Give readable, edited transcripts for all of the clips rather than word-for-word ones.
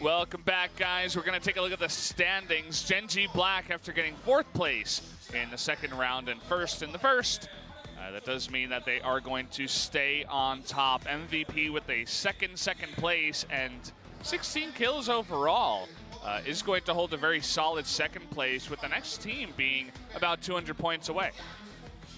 Welcome back, guys. We're going to take a look at the standings. Gen G Black, after getting 4th place in the second round and 1st in the first, that does mean that they are going to stay on top. MVP with a second place and 16 kills overall is going to hold a very solid 2nd place, with the next team being about 200 points away.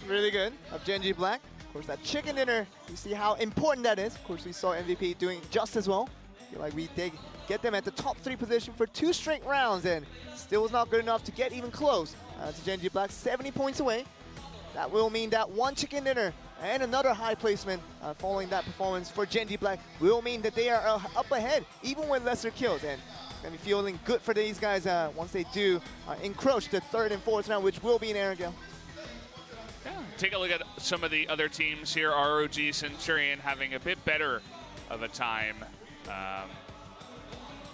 Really good of Gen G Black. Of course, that chicken dinner, you see how important that is. Of course, we saw MVP doing just as well. Feel like we did get them at the top 3 position for 2 straight rounds, and still was not good enough to get even close to Gen G Black, 70 points away. That will mean that 1 chicken dinner and another high placement following that performance for Gen G Black will mean that they are up ahead, even with lesser kills. And it's going to be feeling good for these guys once they do encroach the 3rd and 4th round, which will be in Erangel. Yeah, take a look at some of the other teams here. ROG Centurion having a bit better of a time.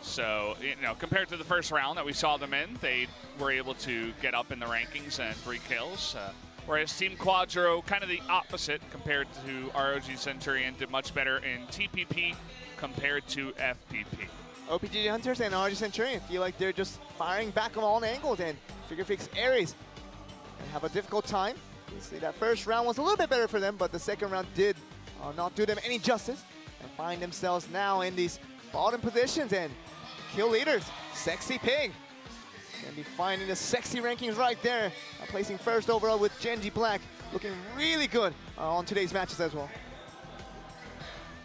So, you know, compared to the first round that we saw them in, they were able to get up in the rankings and 3 kills. Whereas Team Quadro, kind of the opposite compared to ROG Centurion, did much better in TPP compared to FPP. OPGG Hunters and ROG Centurion feel like they're just firing back on all angles, and Figure Fix Ares have a difficult time. You see that first round was a little bit better for them, but the second round did not do them any justice, and find themselves now in these bottom positions. And kill leaders, Sexy Pig, gonna be finding the sexy rankings right there, placing 1st overall with Gen G Black, looking really good on today's matches as well.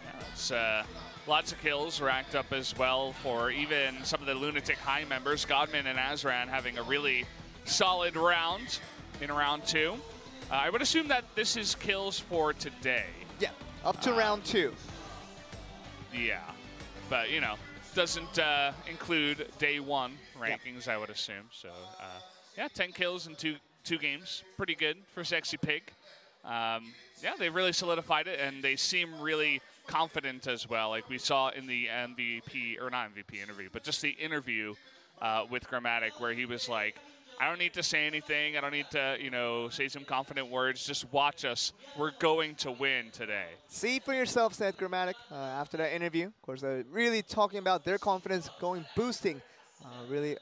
Yeah, it's lots of kills racked up as well for even some of the Lunatic High members. Godman and Azran having a really solid round in round 2. I would assume that this is kills for today. Yeah, up to round 2. Yeah, but you know, doesn't include day 1 rankings, I would assume. So yeah, 10 kills in two games, pretty good for Sexy Pig. Yeah, they've really solidified it, and they seem really confident as well, like we saw in the MVP, or not MVP interview, but just the interview with Grammatic, where he was like, I don't need to say anything. I don't need to, you know, say some confident words. Just watch us. We're going to win today. See for yourself, said Grammatic after that interview. Of course, really talking about their confidence boosting, really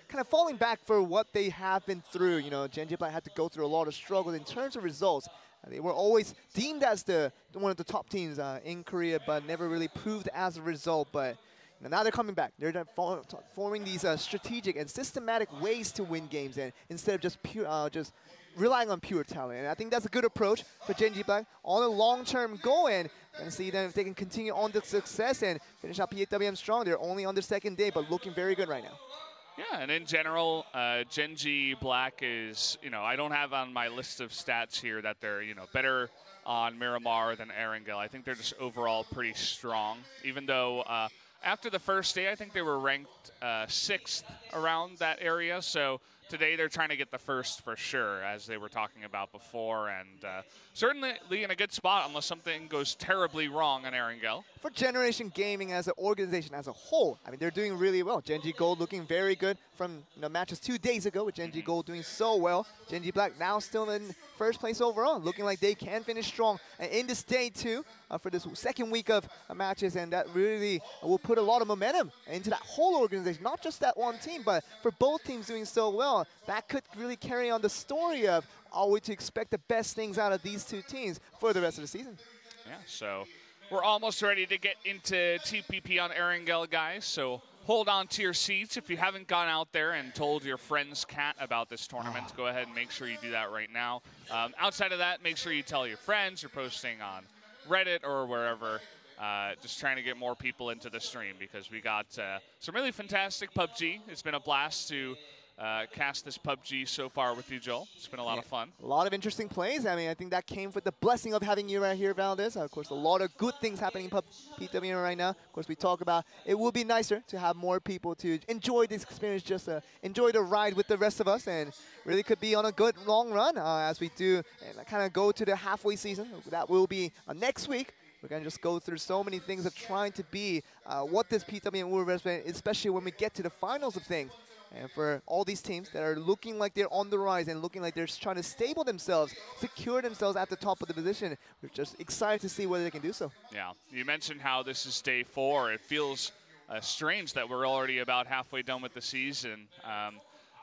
kind of falling back for what they have been through. You know, Gen G Black had to go through a lot of struggle in terms of results. They were always deemed as one of the top teams in Korea, but never really proved as a result. But now they're coming back. They're forming these strategic and systematic ways to win games, and instead of just relying on pure talent. And I think that's a good approach for Gen G Black on a long-term goal, and see them if they can continue on the success and finish out PWM strong. They're only on their 2nd day, but looking very good right now. Yeah, and in general, Gen G Black is, you know, I don't have on my list of stats here that they're, you know, better on Miramar than Erangel. I think they're just overall pretty strong, even though after the first day, I think they were ranked 6th around that area. So today they're trying to get the 1st for sure, as they were talking about before. And certainly in a good spot unless something goes terribly wrong in Erangel. For Generation Gaming as an organization as a whole, I mean, they're doing really well. Gen G Gold looking very good from matches 2 days ago, with Gen G Gold doing so well. Gen G Black now still in 1st place overall, looking like they can finish strong in this day 2 for this 2nd week of matches, and that really will put a lot of momentum into that whole organization, not just that one team, but for both teams doing so well. That could really carry on the story of are we to expect the best things out of these 2 teams for the rest of the season. Yeah, so we're almost ready to get into TPP on Erangel, guys, so hold on to your seats. If you haven't gone out there and told your friend's cat about this tournament, go ahead and make sure you do that right now. Outside of that, make sure you tell your friends. You're posting on Reddit or wherever, just trying to get more people into the stream, because we got some really fantastic PUBG. It's been a blast to cast this PUBG so far with you, Joel. It's been a lot of fun. A lot of interesting plays. I mean, I think that came with the blessing of having you right here, Valdez. Of course, a lot of good things happening in PWM right now. Of course, we talk about it would be nicer to have more people to enjoy this experience, just enjoy the ride with the rest of us, and really could be on a good long run as we do kind of go to the halfway season. That will be next week. We're going to just go through so many things of trying to be what this PWM will represent, especially when we get to the finals of things. And for all these teams that are looking like they're on the rise and looking like they're trying to stable themselves, secure themselves at the top of the position, we're just excited to see whether they can do so. Yeah, you mentioned how this is day 4. It feels strange that we're already about halfway done with the season.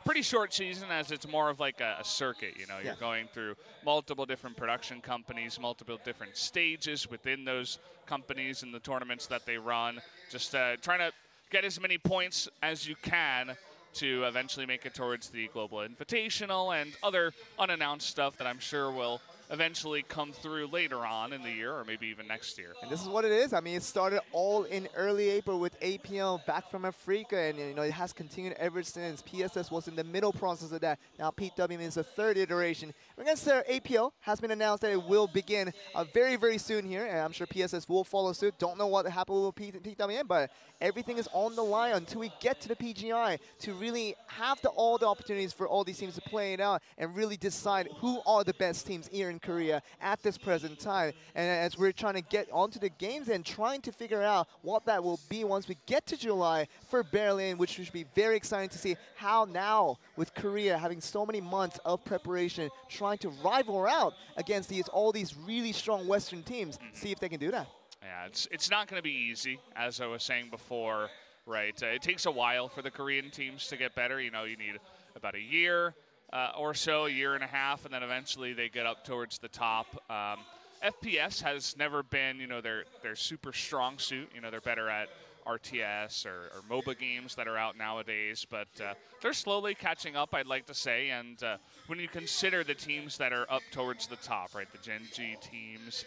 Pretty short season, as it's more of like a circuit. You know, you're going through multiple different production companies, multiple different stages within those companies and the tournaments that they run. Just trying to get as many points as you can to eventually make it towards the Global Invitational and other unannounced stuff that I'm sure will eventually come through later on in the year or maybe even next year. And this is what it is. I mean, it started all in early April with APL back from Africa, and you know it has continued ever since. PSS was in the middle process of that. Now PWM is the third iteration. Against APL has been announced that it will begin very, very soon here, and I'm sure PSS will follow suit. Don't know what happened with PWM, but everything is on the line until we get to the PGI to really have all the opportunities for all these teams to play it out and really decide who are the best teams here in Korea at this present time. And as we're trying to get onto the games and trying to figure out what that will be once we get to July for Berlin, which should be very exciting to see how now with Korea having so many months of preparation, trying to rival out against all these really strong Western teams, see if they can do that. Yeah, it's not going to be easy, as I was saying before, right? It takes a while for the Korean teams to get better. You know, you need about a year or so, a year and a half, and then eventually they get up towards the top. FPS has never been, you know, their super strong suit. You know, they're better at RTS or MOBA games that are out nowadays, but they're slowly catching up, I'd like to say. And when you consider the teams that are up towards the top, right, the Gen G teams,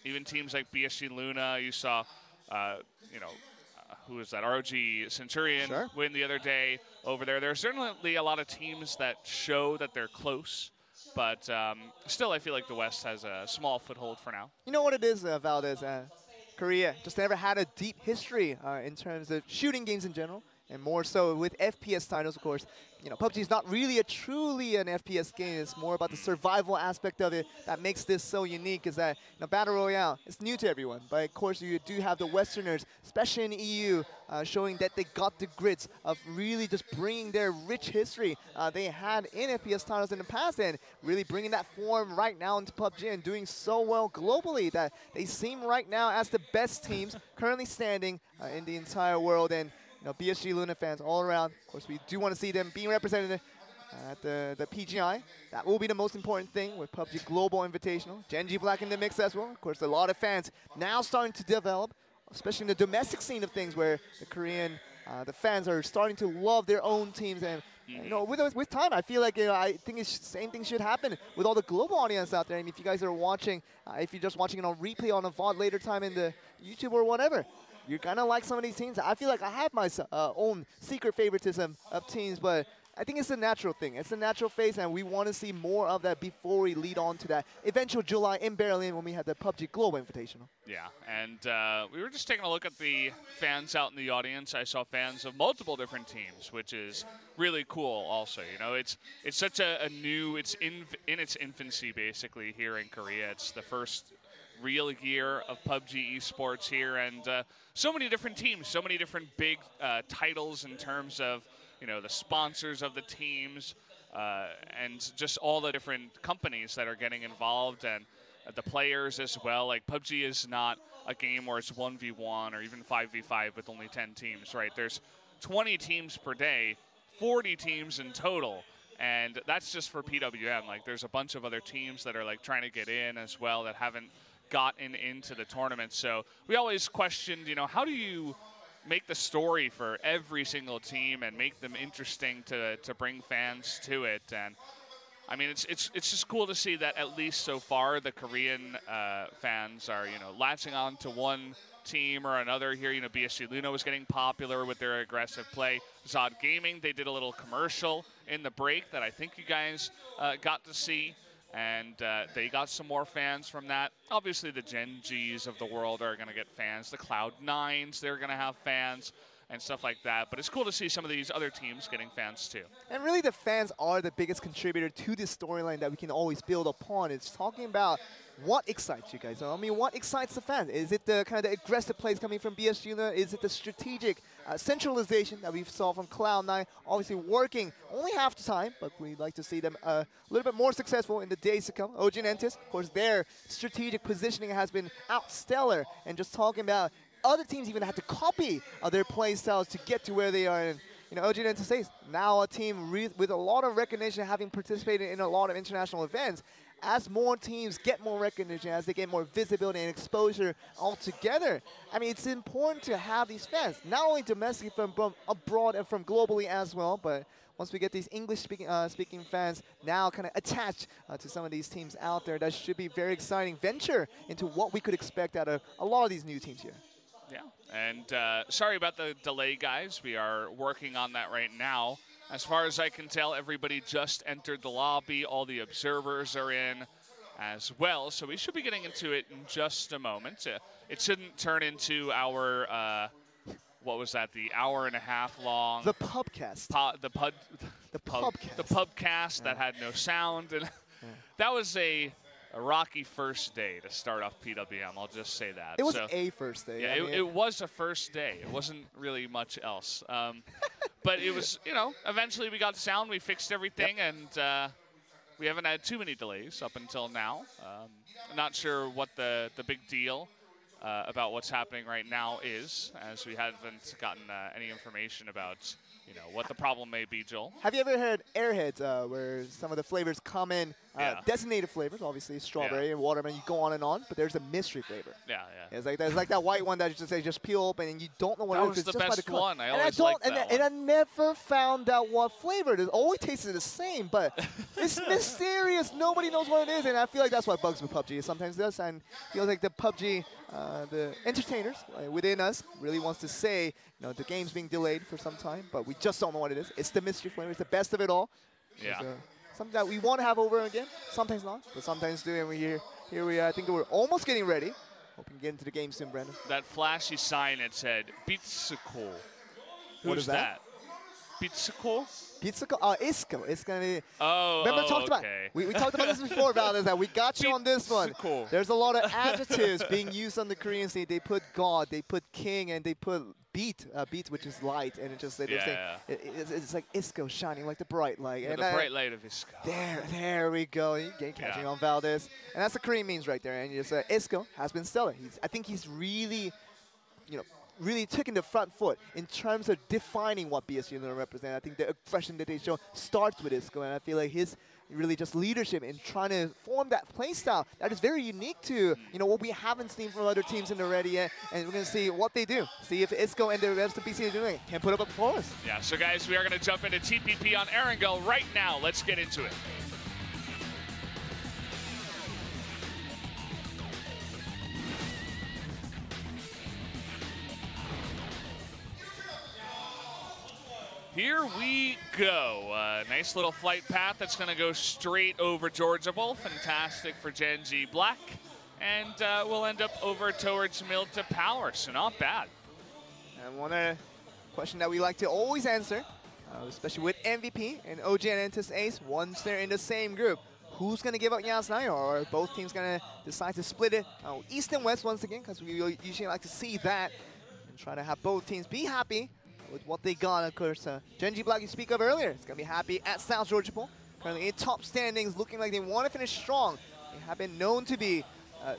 even teams like BSG Luna, you saw, you know, who is that? ROG Centurion win the other day over there. There are certainly a lot of teams that show that they're close, but still I feel like the West has a small foothold for now. You know what it is, Valdez? Korea just never had a deep history in terms of shooting games in general, and more so with FPS titles, of course. You know, PUBG is not really truly an FPS game. It's more about the survival aspect of it that makes this so unique. Is that, you know, Battle Royale, it's new to everyone. But of course, you do have the Westerners, especially in the EU, showing that they got the grits of really just bringing their rich history they had in FPS titles in the past and really bringing that form right now into PUBG and doing so well globally that they seem right now as the best teams currently standing in the entire world. And you know, BSG Luna fans all around. Of course, we do want to see them being represented at the PGI. That will be the most important thing with PUBG Global Invitational. Gen G Black in the mix as well. Of course, a lot of fans now starting to develop, especially in the domestic scene of things, where the Korean, the fans are starting to love their own teams. And you know, with time, I feel like, you know, I think the same thing should happen with all the global audience out there. I mean, if you guys are watching, if you're just watching it on replay on a VOD later time in the YouTube or whatever, you're gonna like some of these teams. I feel like I have my own secret favoritism of teams, but I think it's a natural thing. It's a natural phase, and we want to see more of that before we lead on to that eventual July in Berlin when we have the PUBG Global Invitational. Yeah, and we were just taking a look at the fans out in the audience. I saw fans of multiple different teams, which is really cool also. You know, it's such a new, it's in its infancy basically here in Korea. It's the first real year of PUBG esports here, and so many different teams, so many different big titles in terms of, you know, the sponsors of the teams and just all the different companies that are getting involved, and the players as well. Like, PUBG is not a game where it's 1v1 or even 5v5 with only 10 teams, right? There's 20 teams per day, 40 teams in total. And that's just for PWM. Like, there's a bunch of other teams that are like trying to get in as well that haven't gotten into the tournament. So we always questioned, you know, how do you make the story for every single team and make them interesting to bring fans to it? And I mean, it's just cool to see that at least so far the Korean fans are, you know, latching on to one team or another here. You know, BSG Luna was getting popular with their aggressive play. Zod Gaming, they did a little commercial in the break that I think you guys got to see. And they got some more fans from that. Obviously, the Gen Gs of the world are going to get fans. The Cloud9s, they're going to have fans and stuff like that. But it's cool to see some of these other teams getting fans, too. And really, the fans are the biggest contributor to this storyline that we can always build upon. It's talking about what excites you guys. I mean, what excites the fans? Is it the kind of aggressive plays coming from BSG Luna? Is it the strategic centralization that we saw from Cloud9? Obviously working only half the time, but we'd like to see them a little bit more successful in the days to come. OG and Entis, of course, their strategic positioning has been outstellar. And just talking about other teams even had to copy their play styles to get to where they are. And OG and NTS now a team with a lot of recognition, having participated in a lot of international events. As more teams get more recognition, as they get more visibility and exposure altogether, I mean, it's important to have these fans, not only domestically from abroad and from globally as well, but once we get these English-speaking fans now kind of attached to some of these teams out there, that should be very exciting venture into what we could expect out of a lot of these new teams here. Yeah, and sorry about the delay, guys. We are working on that right now. As far as I can tell, everybody just entered the lobby. All the observers are in as well, so we should be getting into it in just a moment. It shouldn't turn into our, what was that, the hour-and-a-half long... The pubcast. The pubcast that had no sound. And that was a rocky first day to start off PWM, I'll just say that. It was a first day. Yeah, it was a first day. It wasn't really much else. But it was, eventually we got sound, we fixed everything, and we haven't had too many delays up until now. I'm not sure what the big deal about what's happening right now is, as we haven't gotten any information about what the problem may be, Joel. Have you ever heard Airheads, where some of the flavors come in, designated flavors, obviously strawberry and watermelon, you go on and on, but there's a mystery flavor. Yeah. It's like that white one that you just peel open and you don't know what it is. That was the best one. I always liked that one. And I never found out what flavor it is. Always tasted the same, but it's mysterious. Nobody knows what it is, and I feel like that's what bugs with PUBG sometimes does, and feels like the PUBG, the entertainers within us really wants to say, the game's being delayed for some time, but we just don't know what it is. It's the mystery flavor. It's the best of it all. Yeah. Something that we want to have over again. Sometimes not, but sometimes do. And here we are. I think we're almost getting ready. Hoping to get into the game soon, Brandon. That flashy sign that said "Pizzico." What is that? Pizzico? Pizzico? Oh, Isco. It's going to be... Oh, Remember, okay. We talked about this before, Valdez, that we got you on this one. There's a lot of adjectives being used on the Korean scene. They put God, they put king, and they put beat, which is light, and it's like Isco shining like the bright light. Yeah, and the bright light of Isco. There we go. You get catching on Valdez, and that's the Korean means right there. And just Isco has been stellar. I think he's really, really taking the front foot in terms of defining what BSG Luna represent. I think the aggression that they show starts with Isco, and I feel like his really just leadership in trying to form that play style that is very unique to what we haven't seen from other teams in the Ready yet, and we're going to see what they do. See if Isco and the rest of BC are doing can put up a performance. Yeah, so guys, we are going to jump into TPP on Erangel right now. Let's get into it. Here we go. Nice little flight path that's going to go straight over Georgia Bowl. Fantastic for Genji Black. And we'll end up over towards Milta Power, so not bad. And one question that we like to always answer, especially with MVP and OG and Entis Ace, once they're in the same group, who's going to give up Yasnaya, or are both teams going to decide to split it east and west once again, because we usually like to see that and try to have both teams be happy with what they got. Of course, Genji Black you speak of earlier is going to be happy at South Georgia Bowl. Currently in top standings, looking like they want to finish strong. They have been known to be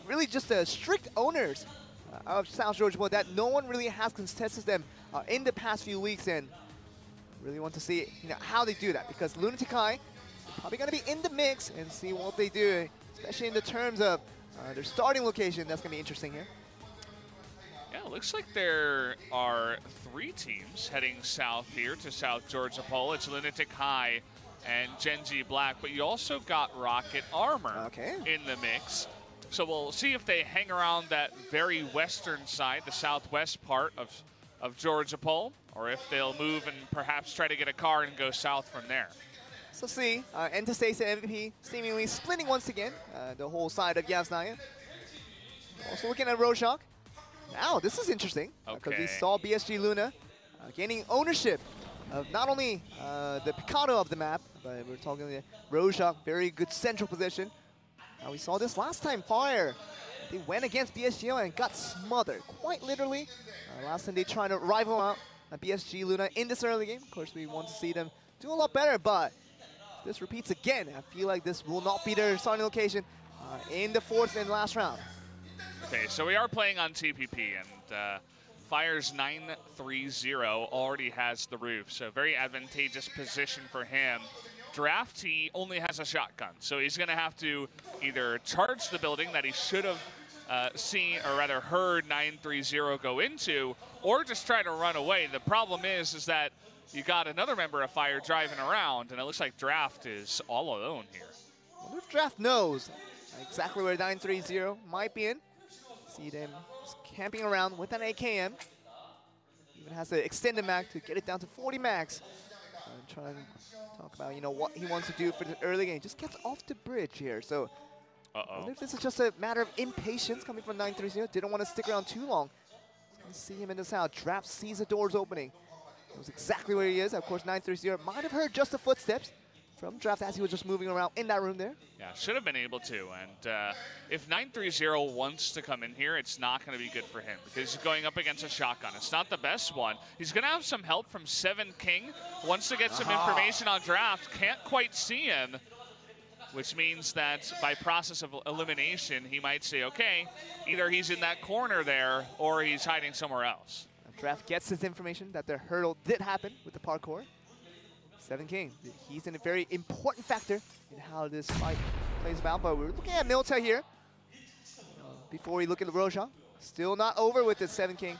really just strict owners of South Georgia Bowl that no one really has contested them in the past few weeks, and really want to see how they do that, because Lunatic High is probably going to be in the mix and see what they do, especially in the terms of their starting location. That's going to be interesting here. Yeah, it looks like there are 3 teams heading south here to South Georgia Bowl. It's Lunatic High and Genji Black, but you also got Rocket Armor in the mix. So we'll see if they hang around that very western side, the southwest part of Georgia Bowl, or if they'll move and perhaps try to get a car and go south from there. So see, Entis and MVP seemingly splitting once again the whole side of Yasnaya. Also looking at Rojak. Now, this is interesting, because we saw BSG Luna gaining ownership of not only the Picado of the map, but we're talking the Rojak, very good central position. We saw this last time, Fire. They went against BSG and got smothered, quite literally. Last time they tried to rival out BSG Luna in this early game. Of course, we want to see them do a lot better, but if this repeats again, I feel like this will not be their starting location in the 4th and last round. Okay, so we are playing on TPP, and Fire's 9-3-0 already has the roof, so very advantageous position for him. Draft, he only has a shotgun, so he's going to have to either charge the building that he should have seen, or rather heard 9-3-0 go into, or just try to run away. The problem is that you got another member of Fire driving around, and it looks like Draft is all alone here. I wonder if Draft knows exactly where 9-3-0 might be in. See them camping around with an AKM. Even has to extend the mag to get it down to 40 max. And trying to talk about, you know, what he wants to do for the early game. Just gets off the bridge here. So I wonder if this is just a matter of impatience coming from 9-3-0. Didn't want to stick around too long. See him in the south. Draft sees the doors opening. Knows exactly where he is. Of course, 9-3-0 might have heard just the footsteps from Draft as he was just moving around in that room there. Yeah, should have been able to. And if 9-3-0 wants to come in here, it's not going to be good for him because he's going up against a shotgun. It's not the best one. He's going to have some help from 7 King. Wants to get some information on Draft. Can't quite see him, which means that by process of elimination, he might say, okay, either he's in that corner there or he's hiding somewhere else. Draft gets his information that the hurdle did happen with the parkour. 7 King, he's in a very important factor in how this fight plays about, but we're looking at Milta here. Before we look at the Rojak, still not over with the 7 King.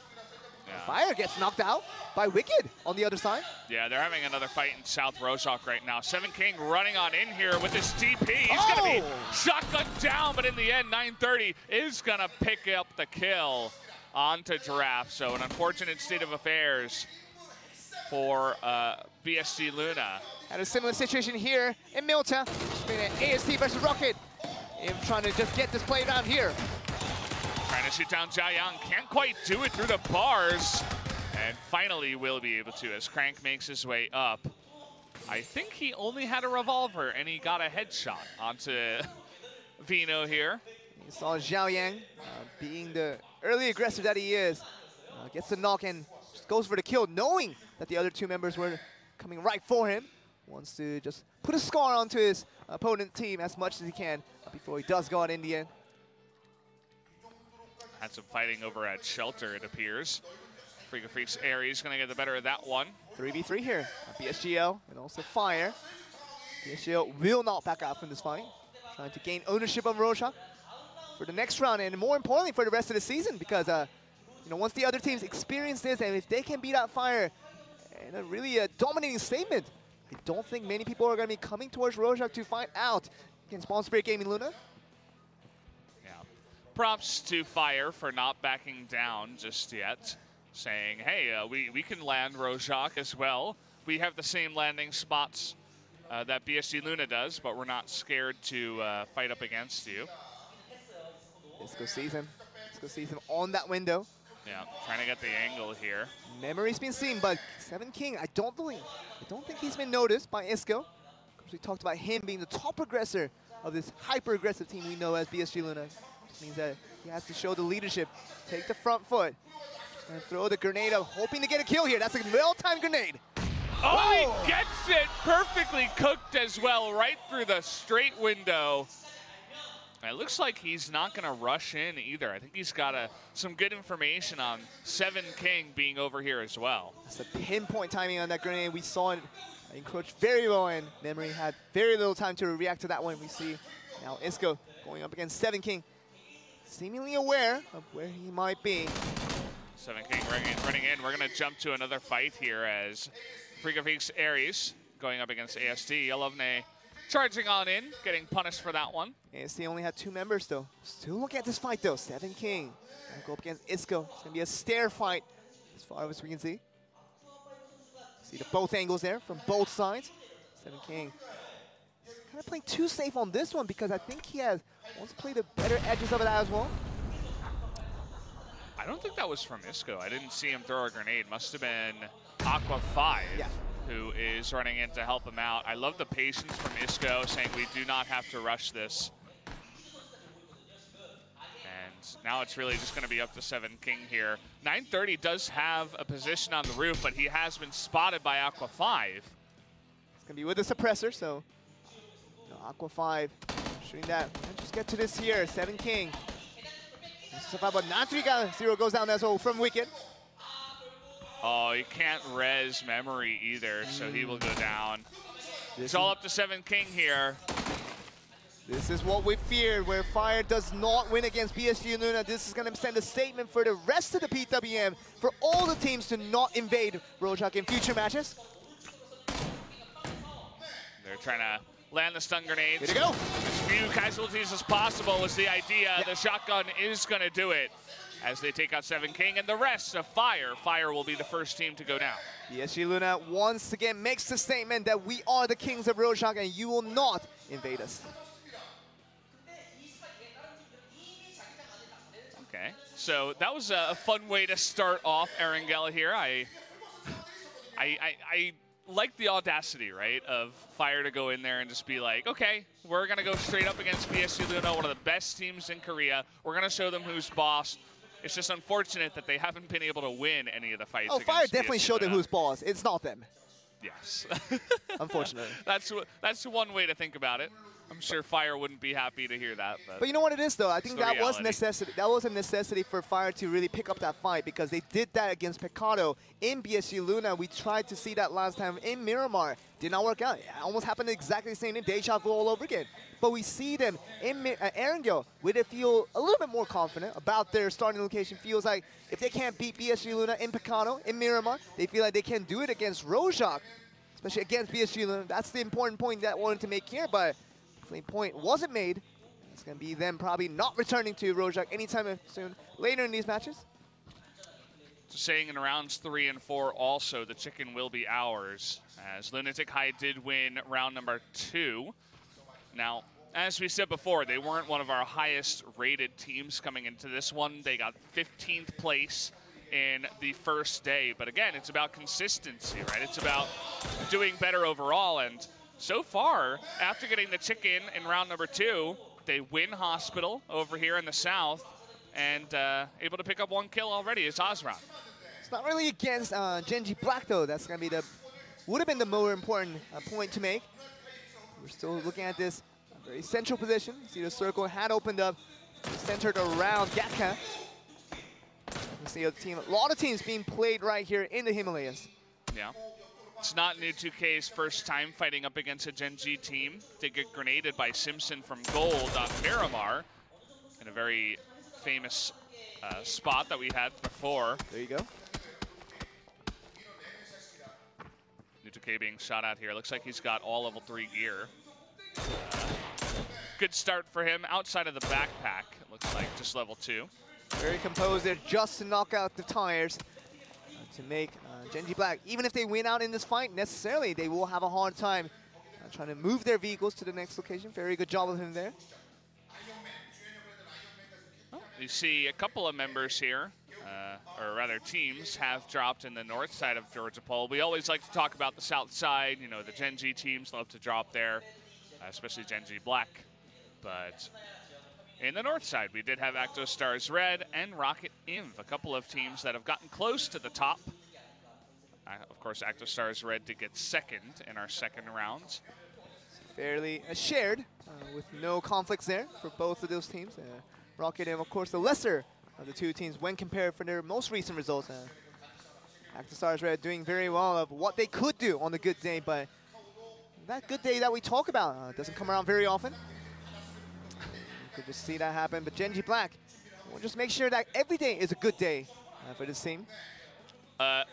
Yeah. Fire gets knocked out by Wicked on the other side. Yeah, they're having another fight in South Rojak right now. 7 King running on in here with his TP. He's going to be shotgunned down, but in the end, 930 is going to pick up the kill onto Giraffe. So an unfortunate state of affairs for BSG Luna. Had a similar situation here in Milta. It's been an AST versus Rocket. Him trying to just get this play down here. Trying to shoot down Jiayang. Can't quite do it through the bars. And finally will be able to as Crank makes his way up. I think he only had a revolver and he got a headshot onto Vino here. You saw Zhao Yang being the early aggressor that he is. Gets the knock and just goes for the kill, knowing that the other 2 members were coming right for him. Wants to just put a scar onto his opponent team as much as he can before he does go out in the end. Had some fighting over at Shelter, it appears. Freak of Freaks Aries going to get the better of that one. 3v3 here. BSGL and also Fire. BSGL will not back out from this fight. Trying to gain ownership of Rojak for the next round, and more importantly for the rest of the season, because you know, once the other teams experience this, and if they can beat out Fire in a really dominating statement, I don't think many people are going to be coming towards Rojak to find out against Bomb Spirit Gaming Luna. Yeah. Props to Fire for not backing down just yet, saying, hey, we can land Rojak as well. We have the same landing spots that BSG Luna does, but we're not scared to fight up against you. Let's go sees him. Let's go sees him on that window. Yeah, trying to get the angle here. Memory's been seen, but 7 King, I don't think he's been noticed by Isco. Because we talked about him being the top aggressor of this hyper-aggressive team we know as BSG Luna. Which means that he has to show the leadership, take the front foot, and throw the grenade up, hoping to get a kill here. That's a well-timed grenade. Oh, he gets it perfectly cooked as well, right through the straight window. It looks like he's not going to rush in either. I think he's got some good information on 7 King being over here as well. That's a pinpoint timing on that grenade. We saw it encroach very well, and Memory had very little time to react to that one. We see now Isco going up against 7 King, seemingly aware of where he might be. 7 King running in. We're going to jump to another fight here as Freak of Freaks Aries going up against AST. Yelovne charging on in, getting punished for that one. AST only had 2 members though. Still look at this fight though. 7 King gonna go up against Isco. It's gonna be a stare fight as far as we can see. See the both angles there from both sides. 7 King kind of playing too safe on this one because I think he wants to play the better edges of it as well. I don't think that was from Isco. I didn't see him throw a grenade. Must have been Aqua 5. Yeah. Who is running in to help him out. I love the patience from Isco, saying we do not have to rush this. And now it's really just going to be up to 7 King here. 930 does have a position on the roof, but he has been spotted by Aqua 5. It's going to be with the suppressor, so Aqua 5 shooting that. Let's just get to this here. 7 King. This is about 930 goes down as well from Wicked. Oh, he can't res memory either, so he will go down. It's all up to 7 King here. This is what we feared, where Fire does not win against PSG Luna. This is going to send a statement for the rest of the PWM, for all the teams to not invade Rojak in future matches. They're trying to land the stun grenades. Here to go. As few casualties as possible was the idea. Yeah. The shotgun is going to do it as they take out 7 King and the rest of Fire. Fire will be the first team to go down. PSG Luna once again makes the statement that we are the kings of Rojak and you will not invade us. Okay, so that was a fun way to start off Erangel here. I like the audacity, right, of Fire to go in there and just be like, okay, we're going to go straight up against PSG Luna, one of the best teams in Korea. We're going to show them who's boss. It's just unfortunate that they haven't been able to win any of the fights. Oh, Fire definitely showed them who's boss. It's not them. Yes. Unfortunately. That's one way to think about it. I'm sure Fire wouldn't be happy to hear that. But you know what it is, though? I think that was necessity. That was a necessity for Fire to really pick up that fight, because they did that against Pecado in PSG Luna. We tried to see that last time in Miramar. Did not work out. It almost happened exactly the same thing. Deja vu all over again. But we see them in Erangel, where they feel a little bit more confident about their starting location. Feels like if they can't beat PSG Luna in Pecado, in Miramar, they feel like they can do it against Rojak, especially against PSG Luna. That's the important point that I wanted to make here, but the point wasn't made. It's going to be them probably not returning to Rojak anytime soon later in these matches. So saying in rounds 3 and 4 also, the chicken will be ours, as Lunatic High did win round number 2. Now, as we said before, they weren't one of our highest rated teams coming into this one. They got 15th place in the first day. But again, it's about consistency, right? It's about doing better overall. And so far, after getting the chicken in round number 2, they win Hospital over here in the south and able to pick up 1 kill already as Ozron. It's not really against Genji Black, though. That's going to be would have been the more important point to make. We're still looking at this very central position. See, the circle had opened up, centered around Gatka. You see a lot of teams being played right here in the Himalayas. Yeah. It's not New 2K's first time fighting up against a Genji team. They get grenaded by Simpson from Gold on Miramar in a very famous spot that we had before. There you go. New 2K being shot out here. Looks like he's got all level 3 gear. Good start for him outside of the backpack. It looks like just level 2. Very composed there, just to knock out the tires to make Genji Black. Even if they win out in this fight, necessarily they will have a hard time trying to move their vehicles to the next location. Very good job of him there. You see a couple of members here, or rather teams, have dropped in the north side of Georgia Pole. We always like to talk about the south side. You know, the Genji teams love to drop there, especially Genji Black. But in the north side, we did have ActoStars Red and Rocket Inv, a couple of teams that have gotten close to the top. Of course, ActoStars Red did get second in our second rounds. Fairly shared, with no conflicts there for both of those teams. Rocket Inv, of course, the lesser of the two teams when compared for their most recent results. ActoStars Red doing very well of what they could do on the good day, but that good day that we talk about doesn't come around very often. You could just see that happen, but Genji Black will just make sure that every day is a good day for this team.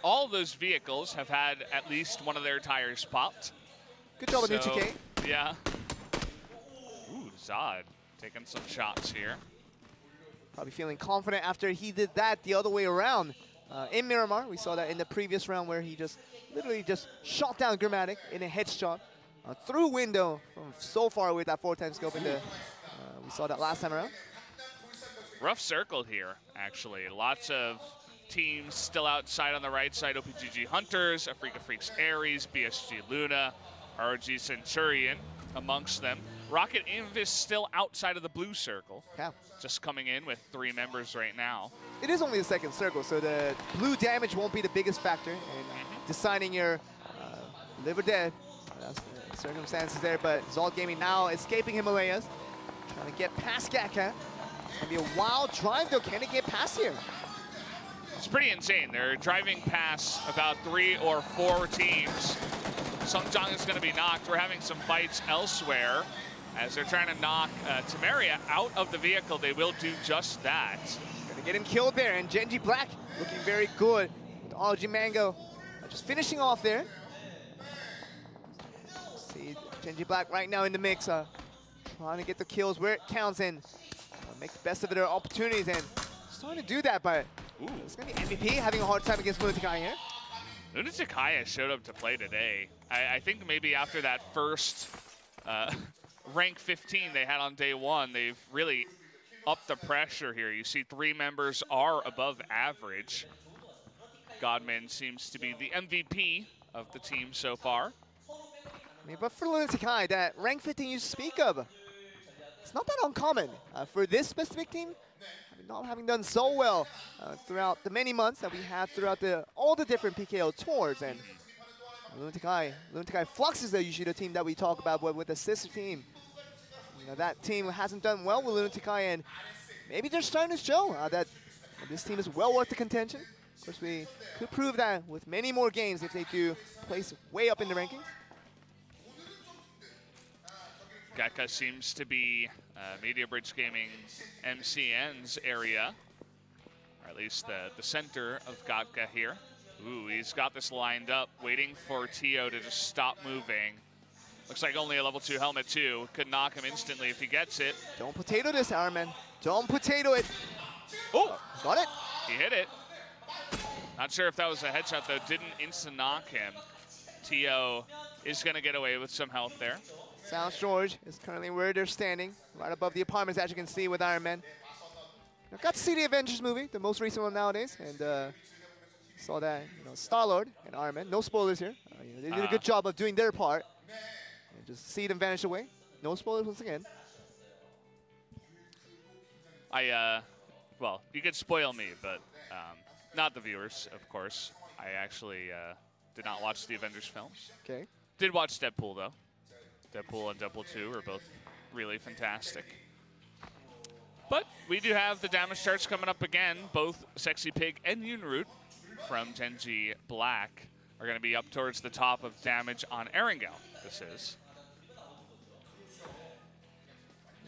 All those vehicles have had at least one of their tires popped. Good job with New 2K. Yeah. Ooh, Zod taking some shots here. Probably feeling confident after he did that the other way around in Miramar. We saw that in the previous round where he just literally just shot down Grammatic in a headshot through window from so far away with that 4x scope. We saw that last time around. Rough circle here, actually. Lots of teams still outside on the right side. OPGG Hunters, Afrika Freaks Ares, BSG Luna, ROG Centurion amongst them. Rocket Inv is still outside of the blue circle. Yeah. Just coming in with 3 members right now. It is only the second circle, so the blue damage won't be the biggest factor in deciding your live or dead. That's the circumstances there, but Zod Gaming now escaping Himalayas. Trying to get past Gatka. It's going to be a wild drive, though. Can it get past here? It's pretty insane. They're driving past about 3 or 4 teams. Sungjiang is going to be knocked. We're having some fights elsewhere as they're trying to knock Temeria out of the vehicle. They will do just that. Gonna get him killed there, and Genji Black looking very good with Ology Mango just finishing off there. See Genji Black right now in the mix, trying to get the kills where it counts and make the best of their opportunities, and starting to do that, but it's gonna be MVP having a hard time against Lunatic-Hai here. Lunatic-Hai showed up to play today. I think maybe after that first rank 15 they had on day 1, they've really upped the pressure here. You see 3 members are above average. Godman seems to be the MVP of the team so far. I mean, but for Lunatic-Hai, that rank 15 you speak of, it's not that uncommon for this specific team. Not having done so well throughout the many months that we had throughout all the different PKO tours, and Lunatic-Hai Flux is usually the team that we talk about, but with the sister team, you know, that team hasn't done well with Lunatic-Hai, and maybe they're starting to show that this team is well worth the contention. Of course, we could prove that with many more games if they do place way up in the rankings. Gatka seems to be Media Bridge Gaming MCN's area, or at least the center of Gatka here. Ooh, he's got this lined up, waiting for Tio to just stop moving. Looks like only a level 2 helmet too. Could knock him instantly if he gets it. Don't potato this, Ironman. Don't potato it. Oh, got it. He hit it. Not sure if that was a headshot though. Didn't instant knock him. Tio is gonna get away with some health there. South George is currently where they're standing, right above the apartments, as you can see with Iron Man. I got to see the Avengers movie, the most recent one nowadays, and saw that, you know, Star-Lord and Iron Man. No spoilers here. You know, they did a good job of doing their part. And just see them vanish away. No spoilers once again. Well, you could spoil me, but not the viewers, of course. I actually did not watch the Avengers films. Okay. Did watch Deadpool though. Deadpool and Deadpool 2 are both really fantastic. But we do have the damage charts coming up again. Both Sexy Pig and Yunroot from Genji Black are going to be up towards the top of damage on Erangel. This is.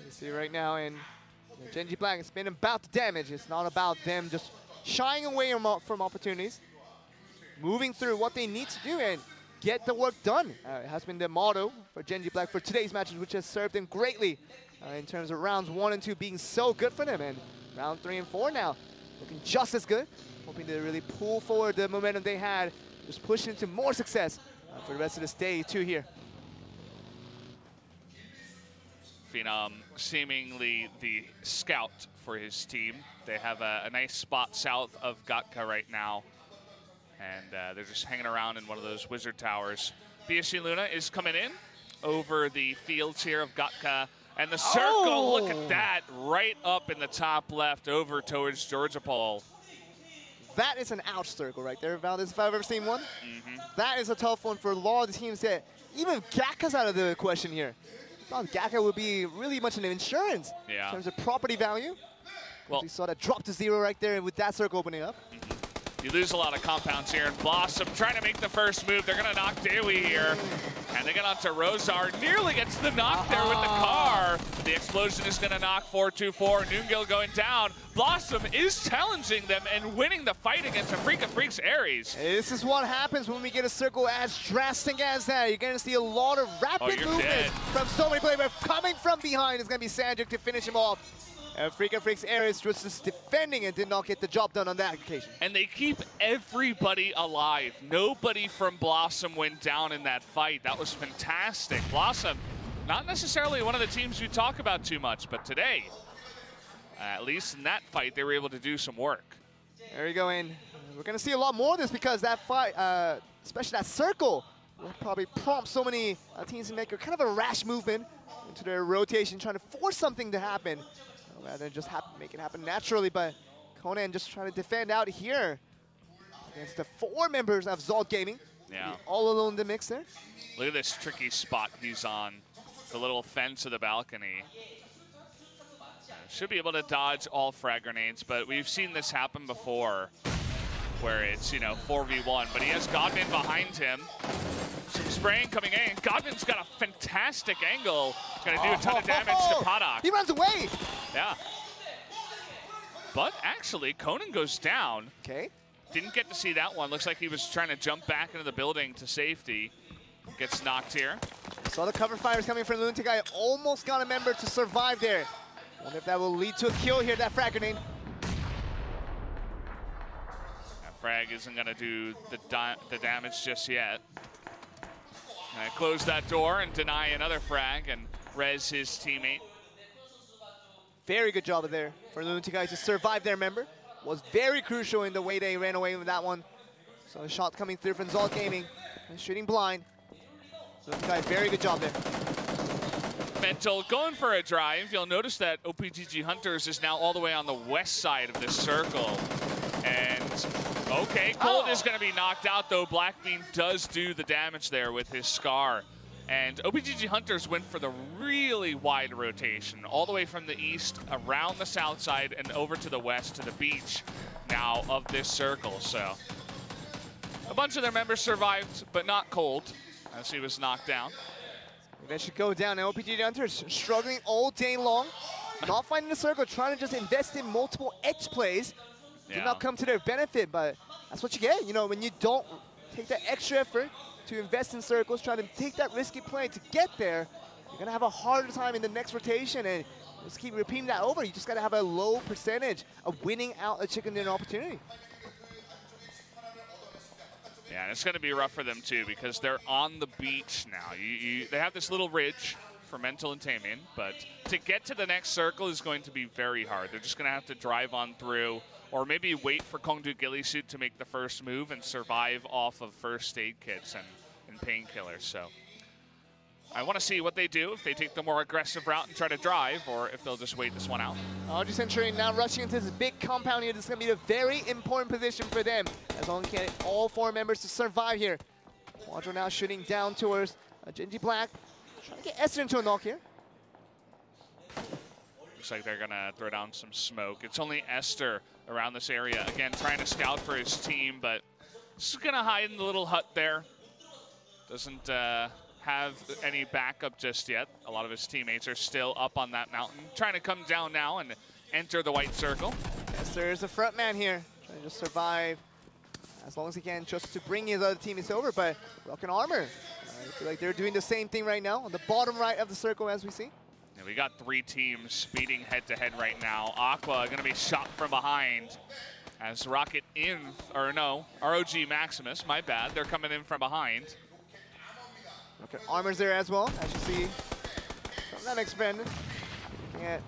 You see right now in Genji Black, it's been about the damage. It's not about them just shying away from opportunities. Moving through what they need to do and get the work done. It has been the motto for Genji Black for today's matches, which has served them greatly in terms of rounds 1 and 2 being so good for them. And round 3 and 4 now looking just as good. Hoping to really pull forward the momentum they had, just pushing into more success for the rest of this day 2 here. Phenom seemingly the scout for his team. They have a nice spot south of Gatka right now. And they're just hanging around in one of those wizard towers. BSG Luna is coming in over the fields here of Gatka. And the circle, look at that, right up in the top left over towards Georgia Pole. That is an ouch circle right there, Valdez, if I've ever seen one. That is a tough one for a lot of the teams that even Gatka's out of the question here. I thought Gatka would be really much an insurance in terms of property value. Well, we saw that drop to 0 right there with that circle opening up. You lose a lot of compounds here, and Blossom trying to make the first move. They're going to knock Dewey here. And they get onto Rosar. Nearly gets the knock there with the car. The explosion is going to knock 4-2-4. Noongil going down. Blossom is challenging them and winning the fight against Afrika Freaks Ares. This is what happens when we get a circle as drastic as that. You're going to see a lot of rapid movement from so many players. But coming from behind is going to be Sanjuk to finish him off. Afrika Freaks Ares was just defending and did not get the job done on that occasion. And they keep everybody alive. Nobody from Blossom went down in that fight. That was fantastic. Blossom, not necessarily one of the teams you talk about too much, but today, at least in that fight, they were able to do some work. There you go, and we're going to see a lot more of this because that fight, especially that circle, will probably prompt so many teams to make a kind of a rash movement into their rotation, trying to force something to happen. Rather than just make it happen naturally, but Conan just trying to defend out here against the 4 members of Zalt Gaming. Yeah. All alone in the mix there. Look at this tricky spot he's on. The little fence of the balcony. Should be able to dodge all frag grenades, but we've seen this happen before. where it's, you know, 4v1, but he has Godwin behind him. Some spraying coming in. Godwin's got a fantastic angle. Gonna do a ton of damage to Protour. He runs away. Yeah. But actually, Conan goes down. Okay. Didn't get to see that one. Looks like he was trying to jump back into the building to safety. Gets knocked here. Saw the cover fires coming from Lunatic. I almost got a member to survive there. Wonder if that will lead to a kill here, that frag grenade. That frag isn't going to do the damage just yet. Gonna close that door and deny another frag and res his teammate. Very good job there for Lunatic to survive their member. Was very crucial in the way they ran away with that one. So a shot coming through from Zalt Gaming and shooting blind. Lunatic, very good job there. Mental going for a drive. You'll notice that OPGG Hunters is now all the way on the west side of this circle. And okay, Cold is going to be knocked out though. Blackbean does do the damage there with his Scar. And OPGG Hunters went for the really wide rotation, all the way from the east, around the south side, and over to the west to the beach now of this circle. So a bunch of their members survived, but not Cold, as he was knocked down. That should go down. Now OPGG Hunters struggling all day long, not finding the circle, trying to just invest in multiple edge plays. Did not come to their benefit, but that's what you get. You know, when you don't take that extra effort to invest in circles, trying to take that risky play to get there, you're gonna have a harder time in the next rotation, and just keep repeating that over. You just gotta have a low percentage of winning out a chicken dinner opportunity. Yeah, and it's gonna be rough for them too, because they're on the beach now. They have this little ridge for Mental and Tamian, but to get to the next circle is going to be very hard. They're just gonna have to drive on through, or maybe wait for Kongdu Gillisuit to make the first move and survive off of first aid kits and painkillers. So I want to see what they do, if they take the more aggressive route and try to drive, or if they'll just wait this one out. RG Century now rushing into this big compound here. This is going to be a very important position for them, as long as they get all four members to survive here. Quadro now shooting down towards Genji Black, trying to get Esther into a knock here. Looks like they're gonna throw down some smoke. It's only Esther around this area. Again, trying to scout for his team, but just gonna hide in the little hut there. Doesn't have any backup just yet. A lot of his teammates are still up on that mountain, trying to come down now and enter the white circle. Esther is the front man here, trying to just survive as long as he can, just to bring his other teammates over, but Rocket Armor, I feel like they're doing the same thing right now on the bottom right of the circle as we see. Yeah, we got three teams speeding head-to-head right now. Aqua going to be shot from behind as Rocket ROG Maximus, my bad. They're coming in from behind. Rocket Armor's there as well, as you see from that next Brandon. Looking at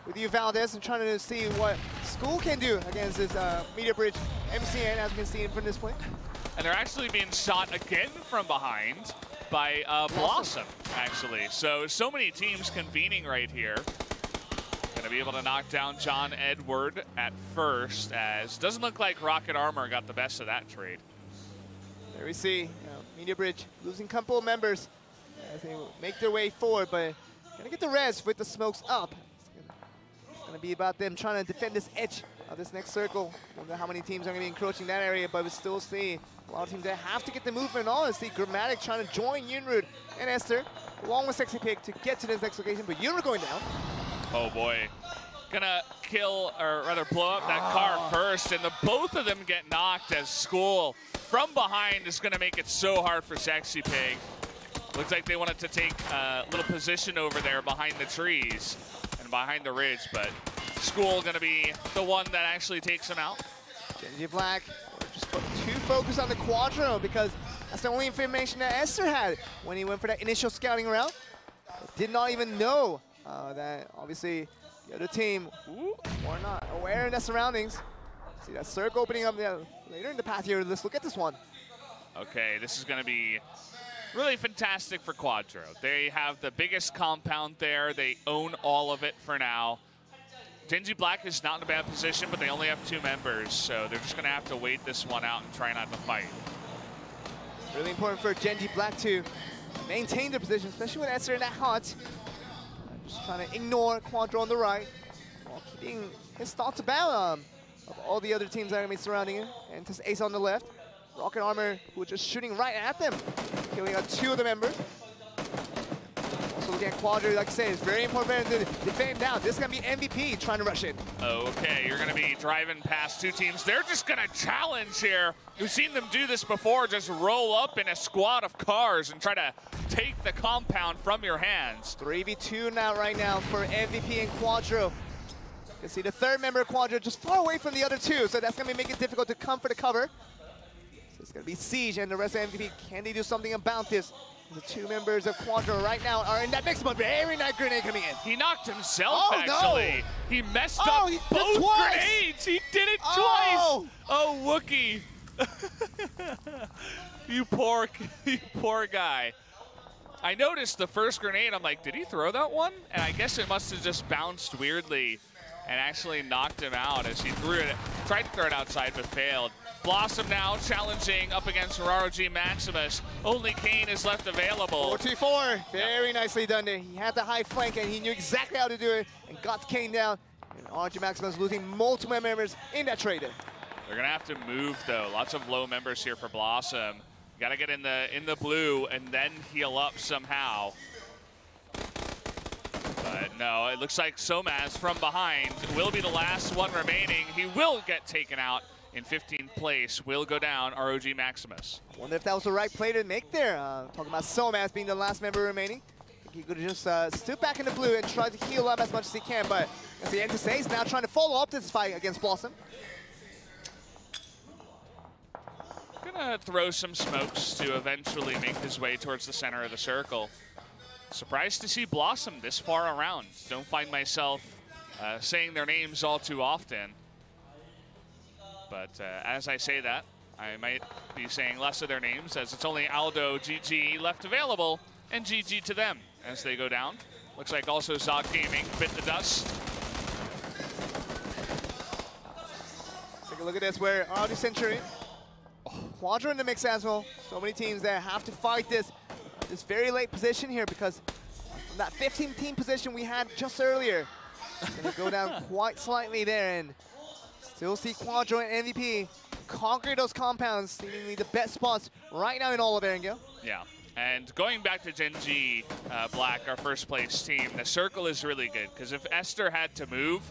with you, Valdez, and trying to see what School can do against this Media Bridge MCN, as we can see from this play. And they're actually being shot again from behind by Blossom, actually. So many teams convening right here. Gonna be able to knock down John Edward at first, as doesn't look like Rocket Armor got the best of that trade. There we see Media Bridge losing a couple of members as they make their way forward, but gonna get the res with the smokes up. It's gonna be about them trying to defend this edge of this next circle. Don't know how many teams are gonna be encroaching that area, but we still see a lot of teams that have to get the movement on. See Grammatic trying to join Yunrud and Esther, along with Sexy Pig, to get to this next location, but Yunrud going down. Oh boy. Gonna kill, or rather blow up that car first, and both of them get knocked as School from behind is gonna make it so hard for Sexy Pig. Looks like they wanted to take a little position over there behind the trees and behind the ridge, but School gonna be the one that actually takes him out. Genji Black just too focused on the Quadro, because that's the only information that Esther had when he went for that initial scouting route. Did not even know that obviously the other team were not aware of their surroundings. See that circle opening up later in the path here. Let's look at this one. Okay, this is going to be really fantastic for Quadro. They have the biggest compound there. They own all of it for now. Genji Black is not in a bad position, but they only have 2 members, so they're just going to have to wait this one out and try not to fight. It's really important for Genji Black to maintain their position, especially with Esther in that hut. Just trying to ignore Quadro on the right, while keeping his thoughts about of all the other teams that are going to be surrounding it. And just Ace on the left. Rocket Armor, who are just shooting right at them, killing out 2 of the members. Also looking at Quadro, like I said, it's very important for them to defend down. This is going to be MVP trying to rush in. Okay, you're going to be driving past 2 teams. They're just going to challenge here. We've seen them do this before, just roll up in a squad of cars and try to take the compound from your hands. 3v2 now, right now, for MVP and Quadro. You can see the 3rd member of Quadro just far away from the other 2, so that's going to make it difficult to come for the cover. So it's going to be Siege and the rest of MVP. Can they do something about this? The 2 members of Quadro right now are in that mix, but very nice grenade coming in. He knocked himself, actually. No. He messed up both grenades. He did it twice. Oh, Wookie. you poor guy. I noticed the first grenade. I'm like, did he throw that one? And I guess it must have just bounced weirdly and actually knocked him out as he threw it. Tried to throw it outside, but failed. Blossom now challenging up against ROG Maximus. Only Kane is left available. 4-2-4. Very nicely done there. He had the high flank and he knew exactly how to do it and got Kane down. And ROG Maximus losing multiple members in that trade. They're gonna have to move though. Lots of low members here for Blossom. You gotta get in the blue and then heal up somehow. But no, it looks like Somaz from behind will be the last one remaining. He will get taken out. In 15th place, will go down ROG Maximus. I wonder if that was the right play to make there. Talking about Somaz being the last member remaining. I think he could have just stood back in the blue and tried to heal up as much as he can, but as the Enter is now trying to follow up this fight against Blossom. Gonna throw some smokes to eventually make his way towards the center of the circle. Surprised to see Blossom this far around. Don't find myself saying their names all too often. But as I say that, I might be saying less of their names as it's only Aldo, GG left available, and GG to them as they go down. Looks like also Zog Gaming bit the dust. Let's take a look at this where ROG Centurion, Quadro in the mix as well. So many teams that have to fight this very late position here because from that 15-team position we had just earlier, it's going to go down quite slightly there. And still see Quadro and MVP conquer those compounds, seemingly the best spots right now in all of Erangel. Yeah, and going back to Gen G, Black, our first place team, the circle is really good because if Esther had to move,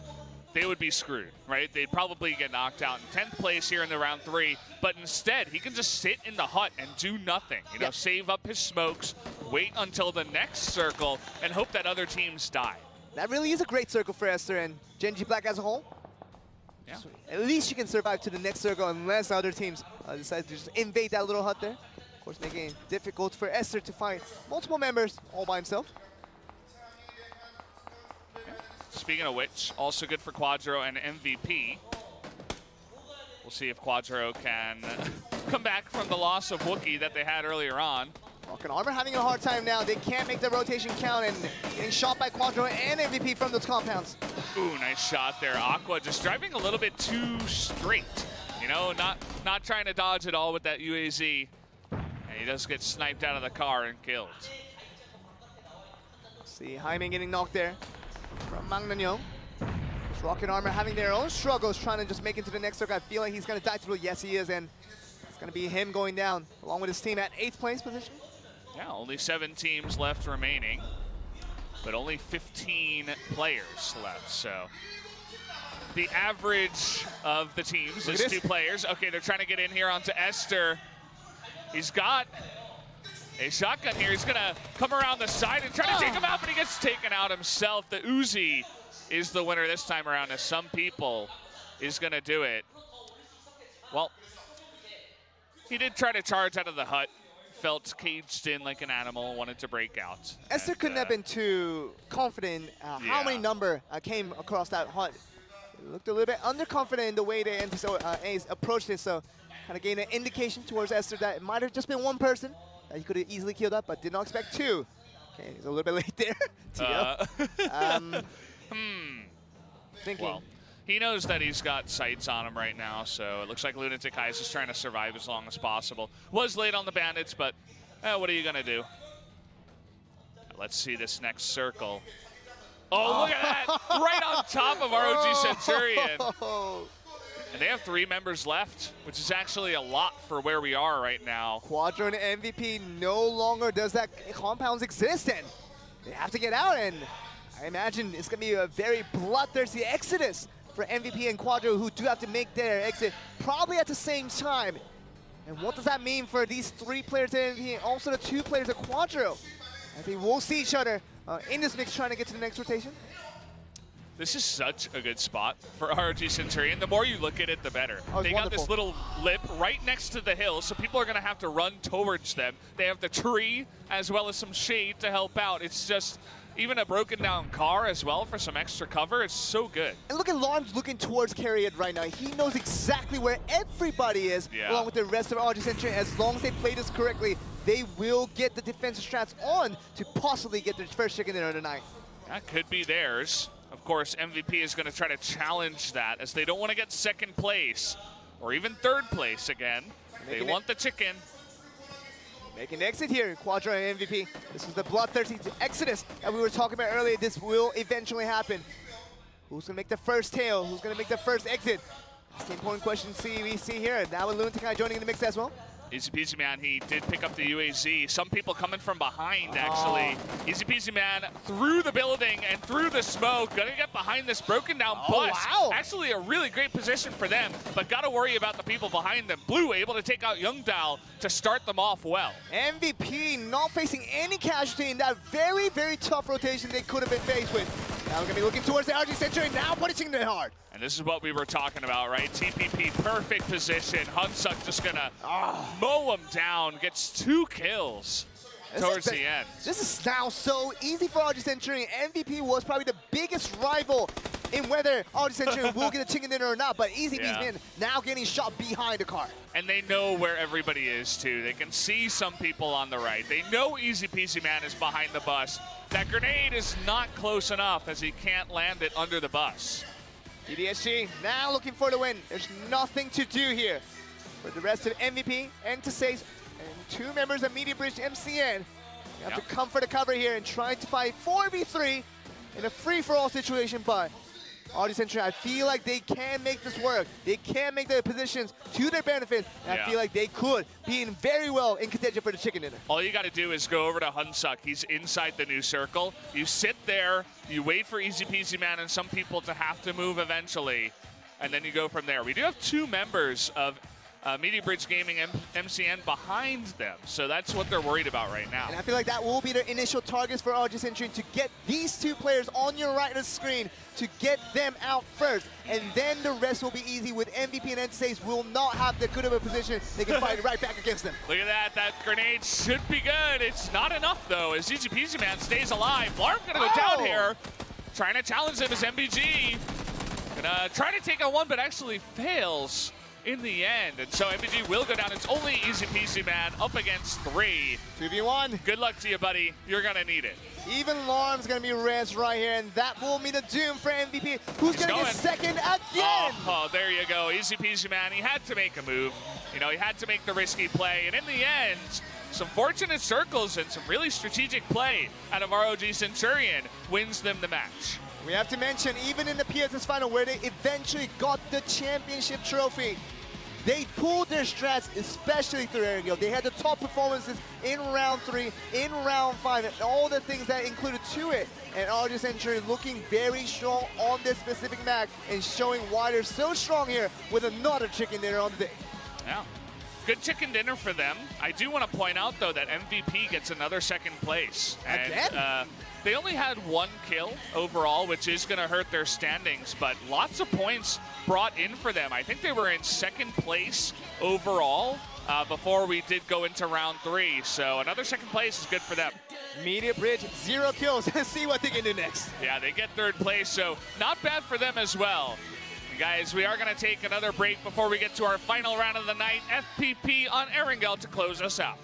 they would be screwed, right? They'd probably get knocked out in 10th place here in the round 3, but instead he can just sit in the hut and do nothing. You know, save up his smokes, wait until the next circle, and hope that other teams die. That really is a great circle for Esther and Gen G Black as a whole. Yeah. So at least you can survive to the next circle unless other teams decide to just invade that little hut there. Of course, making it difficult for Esther to fight multiple members all by himself. Speaking of which, also good for Quadro and MVP. We'll see if Quadro can come back from the loss of Wookie that they had earlier on. Rocket Armor having a hard time now. They can't make the rotation count and getting shot by Quadro and MVP from those compounds. Ooh, nice shot there. Aqua just driving a little bit too straight. You know, not trying to dodge at all with that UAZ. And he does get sniped out of the car and killed. See Jaime getting knocked there from Magnanyo. Rocket Armor having their own struggles trying to just make it to the next circle. I feel like he's going to die through. Yes, he is. And it's going to be him going down along with his team at 8th place position. Yeah, only 7 teams left remaining, but only 15 players left. So the average of the teams is 2 players. Okay, they're trying to get in here onto Esther. He's got a shotgun here. He's gonna come around the side and try to take him out, but he gets taken out himself. The Uzi is the winner this time around, as some people is gonna do it. Well, he did try to charge out of the hut. Felt caged in like an animal, wanted to break out. Esther couldn't have been too confident how many number came across that hut. It looked a little bit underconfident in the way they Ace approached it, so kind of gave an indication towards Esther that it might have just been one person that he could have easily killed up, but did not expect 2. Okay, he's a little bit late there. Thinking. Well, he knows that he's got sights on him right now, so it looks like Lunatic Eyes is trying to survive as long as possible. Was late on the bandits, but what are you going to do? Let's see this next circle. Oh, look at that! Right on top of ROG Centurion. And they have 3 members left, which is actually a lot for where we are right now. Quadro and MVP no longer does that compounds exist, and they have to get out, and I imagine it's going to be a very bloodthirsty exodus for MVP and Quadro, who do have to make their exit probably at the same time. And what does that mean for these 3 players at MVP and also the 2 players at Quadro? I think we'll see each other in this mix trying to get to the next rotation. This is such a good spot for ROG Centurion. The more you look at it, the better. They got this little lip right next to the hill, so people are going to have to run towards them. They have the tree as well as some shade to help out. It's just even a broken down car as well for some extra cover. It's so good. And look at Larms looking towards Carriot right now. He knows exactly where everybody is, along with the rest of ROG Centurion. As long as they play this correctly, they will get the defensive strats on to possibly get their first chicken dinner of the night. That could be theirs. Of course, MVP is going to try to challenge that, as they don't want to get 2nd place or even 3rd place again. They want the chicken. Making the exit here, Quadro and MVP. This is the bloodthirsty exodus that we were talking about earlier. This will eventually happen. Who's going to make the first tail? Who's going to make the first exit? That's the important question we see here. Now with Lunatic joining in the mix as well. Easy Peasy Man, he did pick up the UAZ. Some people coming from behind, actually. Easy Peasy Man through the building and through the smoke. Gonna get behind this broken down bus. Wow. Actually a really great position for them, but gotta worry about the people behind them. Blue able to take out Youngdao to start them off well. MVP not facing any casualty in that very, very tough rotation they could have been faced with. Now we're gonna be looking towards the RG Centurion, now punishing them hard. And this is what we were talking about, right? TPP, perfect position. Hunsuk just gonna mow him down, gets 2 kills towards the end. This is now so easy for RG Centurion. MVP was probably the biggest rival in whether RG Centurion will get a chicken dinner or not, but Easy Peasy Man now getting shot behind the car. And they know where everybody is, too. They can see some people on the right. They know Easy Peasy Man is behind the bus. That grenade is not close enough, as he can't land it under the bus. PDSG now looking for the win. There's nothing to do here. For the rest of MVP, Entasace, and 2 members of Media Bridge MCN, you have to come for the cover here and try to fight 4v3 in a free-for-all situation, but RG Centurion, I feel like they can make this work. They can make their positions to their benefit, and I feel like they could be in very well in contention for the chicken dinner. All you got to do is go over to Hunsuk. He's inside the new circle. You sit there, you wait for Easy Peasy Man and some people to have to move eventually, and then you go from there. We do have 2 members of Media Bridge Gaming MCN behind them, so that's what they're worried about right now. And I feel like that will be their initial targets for RG Centurion, to get these 2 players on your right of the screen, to get them out first, and then the rest will be easy. With MVP and Entasace will not have the good of a position. They can fight right back against them. Look at that. That grenade should be good. It's not enough, though, as Easy Peasy Man stays alive. Larm gonna go down here, trying to challenge him as MBG. Gonna try to take on 1, but actually fails in the end. And so MBG will go down. It's only Easy Peasy Man up against 3. 2v1. Good luck to you, buddy. You're gonna need it. Even Larm's gonna be res right here, and that will mean a doom for MVP, who's gonna get 2nd again. Oh, there you go. Easy Peasy Man. He had to make a move. You know, he had to make the risky play. And in the end, some fortunate circles and some really strategic play out of ROG Centurion wins them the match. We have to mention, even in the PSS final, where they eventually got the championship trophy, they pulled their strats, especially through Aerial. They had the top performances in round 3, in round 5, and all the things that included to it. And RG Centurion looking very strong on this specific map and showing why they're so strong here with another chicken dinner on the day. Yeah. Good chicken dinner for them. I do want to point out, though, that MVP gets another 2nd place. Again? They only had 1 kill overall, which is going to hurt their standings, but lots of points brought in for them. I think they were in 2nd place overall before we did go into round 3, so another 2nd place is good for them. Media Bridge, 0 kills. Let's see what they can do next. Yeah, they get 3rd place, so not bad for them as well. Guys, we are going to take another break before we get to our final round of the night. FPP on Erangel to close us out.